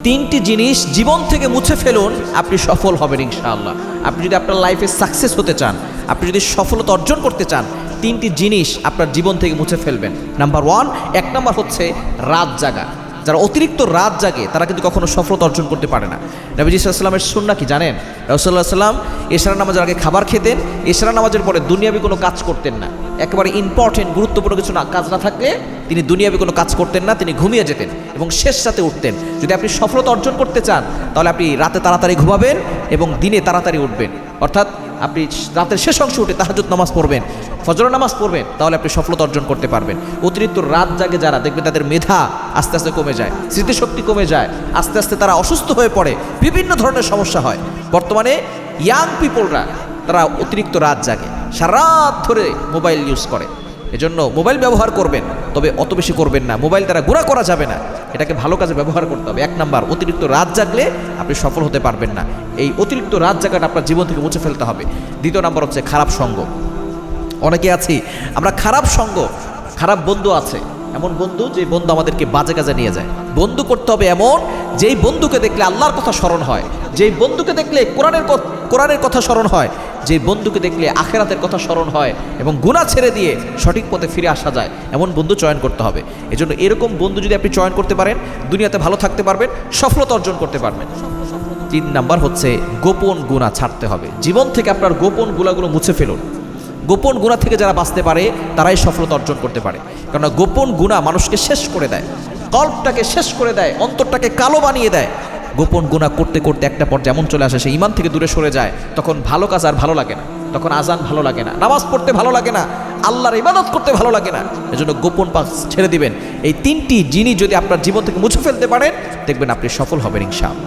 তিনটি জিনিস জীবন থেকে মুছে ফেলুন, আপনি সফল হবেন ইনশাআল্লাহ। আপনি যদি আপনার লাইফে সাকসেস হতে চান, আপনি যদি সফলতা অর্জন করতে চান, তিনটি জিনিস আপনার জীবন থেকে মুছে ফেলবেন। নাম্বার ওয়ান, এক নাম্বার হচ্ছে রাত জাগা। যারা অতিরিক্ত রাত জাগে তারা কিন্তু কখনো সফলতা অর্জন করতে পারে না। নবীজি সাল্লাল্লাহু আলাইহি ওয়াসাল্লামের সুন্নাহ কি জানেন? রাসূলুল্লাহ সাল্লাম এশারা নামাজের আগে খাবার খেতেন, এশারা নামাজের পরে দুনিয়াবি কোনো কাজ করতেন না। একেবারে ইম্পর্টেন্ট গুরুত্বপূর্ণ কিছু কাজ না থাকলে তিনি দুনিয়াবি কোনো কাজ করতেন না, তিনি ঘুমিয়ে যেতেন এবং শেষ রাতে উঠতেন। যদি আপনি সফলতা অর্জন করতে চান তাহলে আপনি রাতে তাড়াতাড়ি ঘুমাবেন এবং দিনে তাড়াতাড়ি উঠবেন। অর্থাৎ আপনি রাতের শেষ অংশ উঠে তাহাজ্জুদ নামাজ পড়বেন, ফজর নামাজ পড়বেন, তাহলে আপনি সফলতা অর্জন করতে পারবেন। অতিরিক্ত রাত জাগে যারা, দেখবেন তাদের মেধা আস্তে আস্তে কমে যায়, স্মৃতিশক্তি কমে যায়, আস্তে আস্তে তারা অসুস্থ হয়ে পড়ে, বিভিন্ন ধরনের সমস্যা হয়। বর্তমানে ইয়াং পিপলরা তারা অতিরিক্ত রাত জাগে, সারা রাত ধরে মোবাইল ইউজ করে। এজন্য মোবাইল ব্যবহার করবেন, তবে অত বেশি করবেন না। মোবাইল দ্বারা গুনাহ করা যাবে না, এটাকে ভালো কাজে ব্যবহার করতে হবে। এক নাম্বার, অতিরিক্ত রাত জাগলে আপনি সফল হতে পারবেন না। এই অতিরিক্ত রাত জাগাটা আপনার জীবন থেকে মুছে ফেলতে হবে। দ্বিতীয় নাম্বার হচ্ছে খারাপ সঙ্গ। অনেকে আছি আমরা খারাপ সঙ্গ, খারাপ বন্ধু আছে, এমন বন্ধু যে বন্ধু আমাদেরকে বাজে কাজে নিয়ে যায়। বন্ধু করতে হবে এমন যেই বন্ধুকে দেখলে আল্লাহর কথা স্মরণ হয়, যেই বন্ধুকে দেখলে কোরআনের কথা স্মরণ হয়, যে বন্ধুকে দেখলে আখেরাতের কথা স্মরণ হয় এবং গুনাহ ছেড়ে দিয়ে সঠিক পথে ফিরে আসা যায়, এমন বন্ধু চয়ন করতে হবে। এজন্য এরকম বন্ধু যদি আপনি চয়ন করতে পারেন, দুনিয়াতে ভালো থাকতে পারবেন, সফলতা অর্জন করতে পারবেন। 3 নাম্বার হচ্ছে গোপন গুনাহ ছাড়তে হবে। জীবন থেকে আপনার গোপন গুনাহগুলো মুছে ফেলুন। গোপন গুনাহ থেকে যারা বাঁচতে পারে তারাই সফলতা অর্জন করতে পারে। কারণ গোপন গুনাহ মানুষকে শেষ করে দেয়, কল্পটাকে শেষ করে দেয়, অন্তরটাকে কালো বানিয়ে দেয়। গোপন গুনাহ করতে করতে একটা পর্যায়ে এমন চলে আসে সে ঈমান থেকে দূরে সরে যায়, তখন ভালো কাজ আর ভালো লাগে না, তখন আজান ভালো লাগে না, নামাজ পড়তে ভালো লাগে না, আল্লাহর ইবাদত করতে ভালো লাগে না। এজন্য গোপন পাক ছেড়ে দিবেন। এই 3টি জিনিস যদি আপনার জীবন থেকে মুছে ফেলতে পারেন, দেখবেন আপনি সফল হবেন ইনশাআল্লাহ।